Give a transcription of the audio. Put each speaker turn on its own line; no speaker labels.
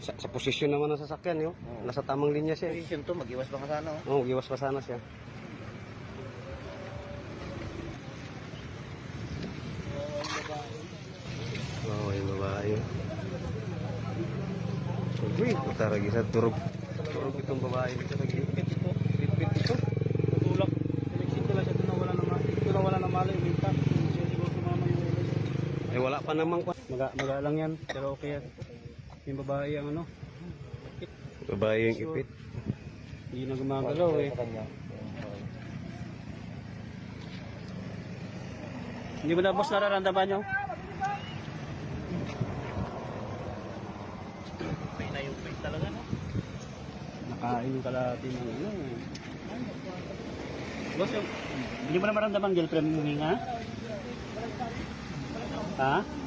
Sa posisyon naman ng sasakyan, yun. Nasa tamang linya siya.
Position to, mag-iwas pa ka sana.
Oo, iwas pa sana siya. Oo, yung babae. Uy, taragi sa turog. Turog itong babae dito. Pit ito.
Tulak. Eleksyon ko lang siya, ito na wala na malay. Minta. Siguro sumama yung eleksyon.
Eh, wala pa namang
Maga lang yan, pero okay yan. Yung babae ang ano,
babae yung ipit.
hindi na gumagalaw eh. Hindi mo na boss nararamdaman nyo?
May na yung face talaga, no?
Nakain yung kalahati ng ano eh. Boss, hindi mo na maramdaman girlfriend mo hinga? Ha?